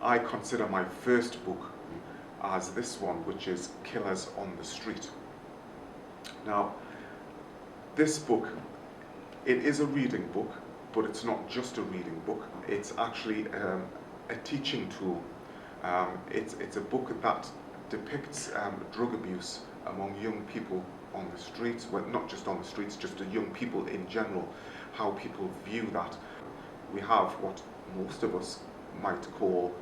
I consider my first book as this one, which is Killers on the Street. Now, this book, it is a reading book, but it's not just a reading book. It's actually a teaching tool. It's a book that depicts drug abuse among young people on the streets, well, not just on the streets, just to young people in general, how people view that. We have what most of us might call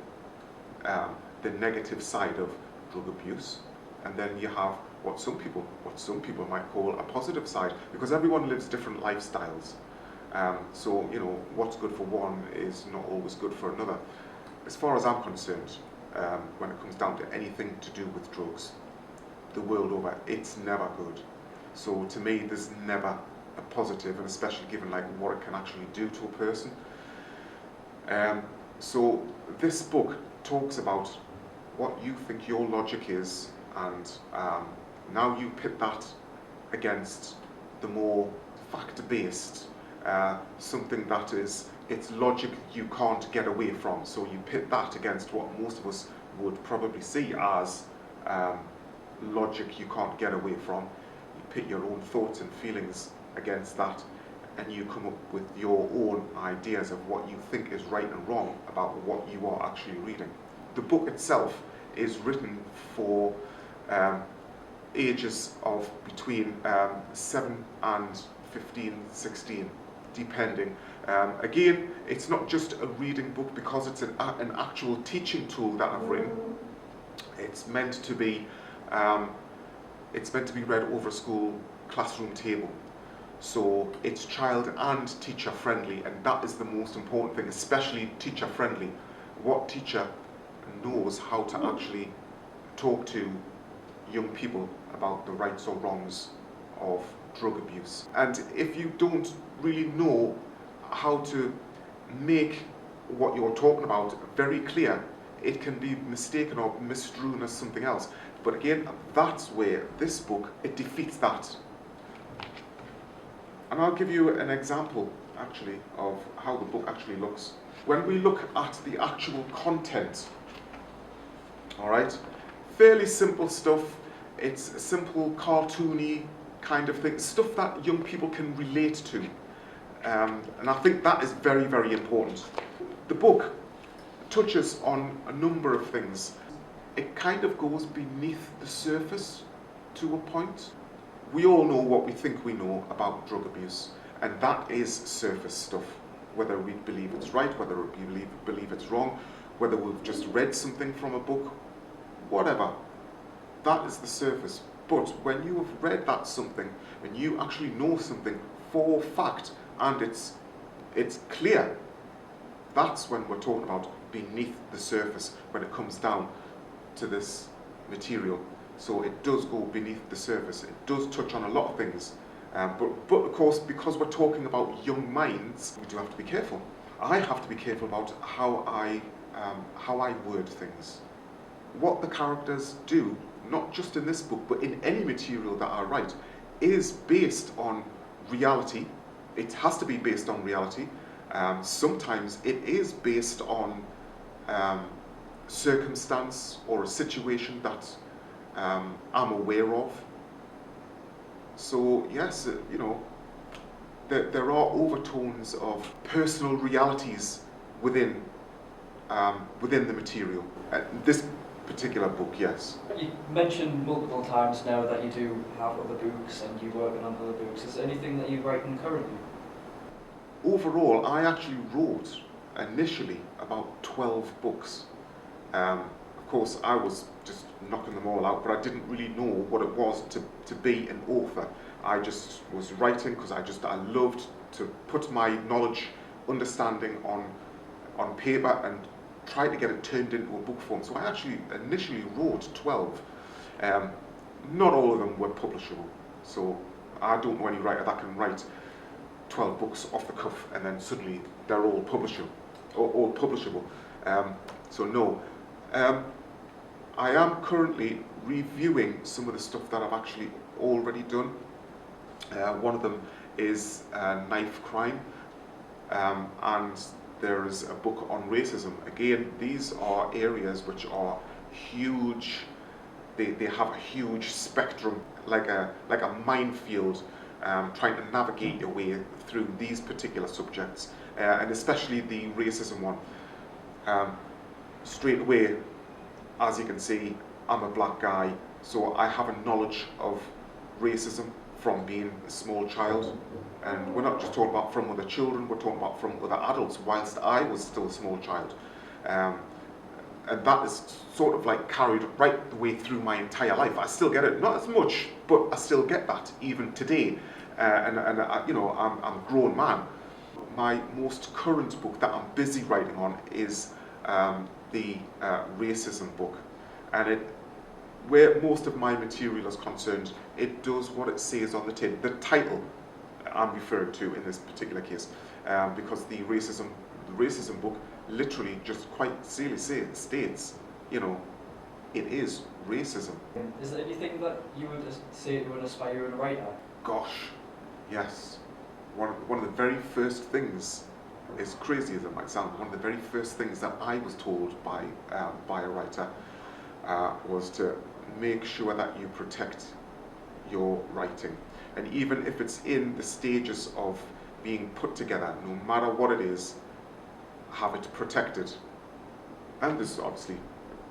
the negative side of drug abuse, and then you have what some people might call a positive side, because everyone lives different lifestyles. So, you know, what's good for one is not always good for another. As far as I'm concerned, when it comes down to anything to do with drugs, the world over, it's never good. So to me, there's never a positive, and especially given like what it can actually do to a person. So this book talks about what you think your logic is, and now you pit that against the more fact-based, something that is, it's logic you can't get away from. So you pit that against what most of us would probably see as logic you can't get away from. You pit your own thoughts and feelings against that, and you come up with your own ideas of what you think is right and wrong about what you are actually reading. The book itself is written for ages of between 7 and 15, 16, depending. Again, it's not just a reading book because it's an actual teaching tool that I've written. It's meant to be read over a school classroom table. So it's child and teacher friendly, and that is the most important thing, especially teacher friendly. What teacher knows how to actually talk to young people about the rights or wrongs of drug abuse? And if you don't really know how to make what you're talking about very clear, it can be mistaken or misdrewn as something else. But again, that's where this book, it defeats that. And I'll give you an example, actually, of how the book actually looks. When we look at the actual content, all right, fairly simple stuff. It's simple, cartoony kind of thing, stuff that young people can relate to. And I think that is very, very important. The book touches on a number of things. It kind of goes beneath the surface to a point. We all know what we think we know about drug abuse, and that is surface stuff. Whether we believe it's right, whether we believe it's wrong, whether we've just read something from a book, whatever, that is the surface. But when you have read that something, and you actually know something for fact, and it's clear, that's when we're talking about beneath the surface, when it comes down to this material. So it does go beneath the surface. It does touch on a lot of things. But of course, because we're talking about young minds, we do have to be careful. I have to be careful about how I word things. What the characters do, not just in this book, but in any material that I write, is based on reality. It has to be based on reality. Sometimes it is based on circumstance or a situation that I'm aware of. So yes, you know, there are overtones of personal realities within the material. This particular book, yes. You mentioned multiple times now that you do have other books and you're working on other books. Is there anything that you're writing currently? Overall, I actually wrote initially about 12 books. Of course, I was just knocking them all out, but I didn't really know what it was to be an author. I just was writing because I loved to put my knowledge, understanding on paper and try to get it turned into a book form. So I actually initially wrote 12. Not all of them were publishable. So I don't know any writer that can write 12 books off the cuff and then suddenly they're all publishable. So no. I am currently reviewing some of the stuff that I've actually already done. One of them is Knife Crime, and There is a book on racism. Again, these are areas which are huge. They have a huge spectrum, like a minefield, trying to navigate your way through these particular subjects, and especially the racism one. Straight away, as you can see, I'm a black guy, so I have a knowledge of racism from being a small child. And we're not just talking about from other children, we're talking about from other adults, whilst I was still a small child. And that is sort of like carried right the way through my entire life. I still get it, not as much, but I still get that even today. And you know, I'm a grown man. My most current book that I'm busy writing on is the racism book. And where most of my material is concerned, it does what it says on the tin. The title I'm referring to in this particular case, because the racism book literally just quite clearly states, you know, it is racism. Is there anything that you would say to an aspiring writer? Gosh, yes. One of the very first things, as crazy as it might sound, one of the very first things that I was told by a writer was to make sure that you protect your writing. And even if it's in the stages of being put together, no matter what it is, have it protected. And this is obviously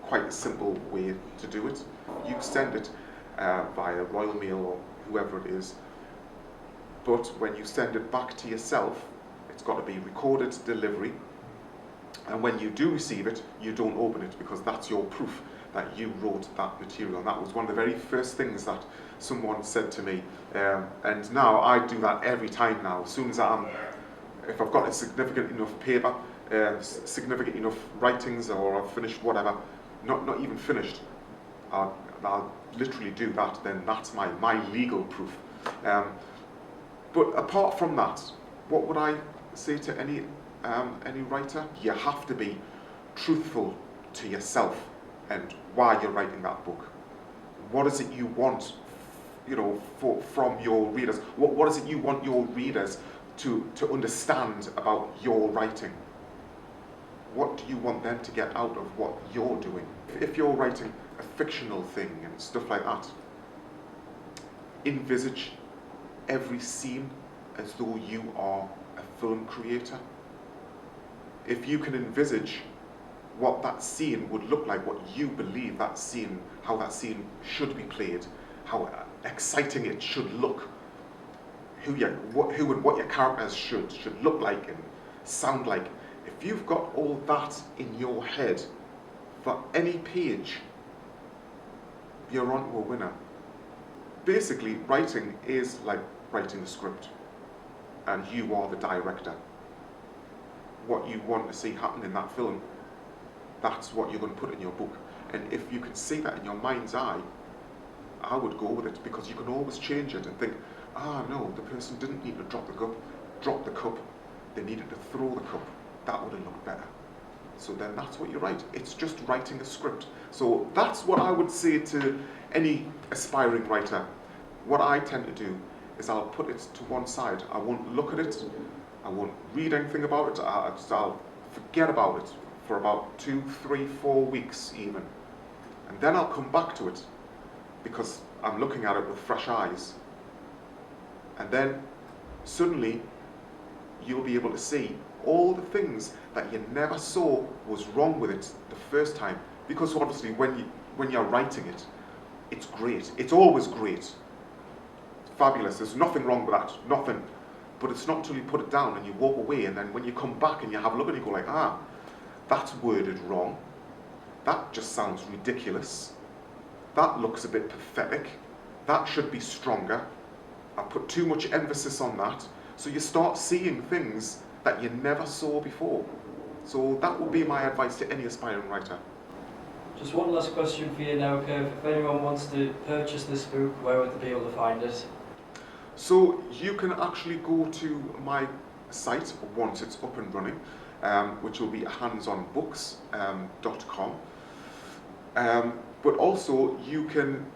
quite a simple way to do it. You send it via Royal Mail or whoever it is, but when you send it back to yourself, it's got to be recorded delivery. And when you do receive it, you don't open it, because that's your proof that you wrote that material. And that was one of the very first things that someone said to me. And now I do that every time now. As soon as if I've got a significant enough paper, significant enough writings, or I've finished whatever, not even finished, I'll literally do that. Then that's my legal proof. But apart from that, what would I say to any writer? You have to be truthful to yourself and why you're writing that book. What is it you want, you know, from your readers? What is it you want your readers to understand about your writing? What do you want them to get out of what you're doing? If you're writing a fictional thing and stuff like that, envisage every scene as though you are a film creator. If you can envisage what that scene would look like, what you believe that scene, how that scene should be played, how exciting it should look, who and what your characters should look like and sound like. If you've got all that in your head for any page, you're on to a winner. Basically, writing is like writing a script, and you are the director. What you want to see happen in that film, that's what you're going to put in your book. And if you can see that in your mind's eye, I would go with it, because you can always change it and think, no, the person didn't need to drop the cup, they needed to throw the cup. That would have looked better. So then that's what you write. It's just writing a script. So that's what I would say to any aspiring writer. What I tend to do is I'll put it to one side. I won't look at it. I won't read anything about it. I'll forget about it for about 2, 3, 4 weeks even. And then I'll come back to it, because I'm looking at it with fresh eyes. And then suddenly you'll be able to see all the things that you never saw was wrong with it the first time. Because obviously when you're writing it, it's great. It's always great. It's fabulous. There's nothing wrong with that. Nothing. But it's not until you put it down and you walk away, and then when you come back and you have a look and you go like, that's worded wrong. That just sounds ridiculous. That looks a bit pathetic. That should be stronger. I put too much emphasis on that. So you start seeing things that you never saw before. So that would be my advice to any aspiring writer. Just one last question for you now, Kev. If anyone wants to purchase this book, where would they be able to find it? So you can actually go to my site once it's up and running, which will be handsonbooks.com. But also you can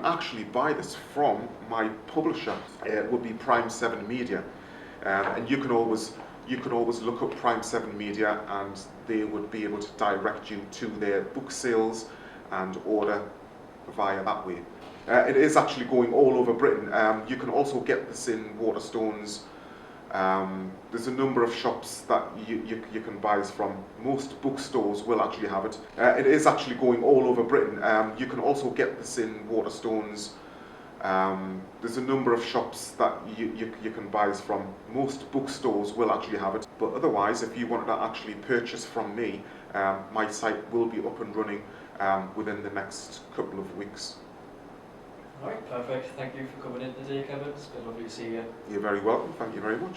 actually buy this from my publisher. It will be Prime 7 Media, and you can always you could always look up Prime 7 Media and they would be able to direct you to their book sales and order via that way. It is actually going all over Britain. You can also get this in Waterstones. There's a number of shops that you can buy this from. Most bookstores will actually have it. It is actually going all over Britain. You can also get this in Waterstones. There's a number of shops that you can buy this from. Most bookstores will actually have it. But otherwise, if you wanted to actually purchase from me, my site will be up and running within the next couple of weeks. Alright, perfect. Thank you for coming in today, Kevin. It's been lovely to see you. You're very welcome. Thank you very much.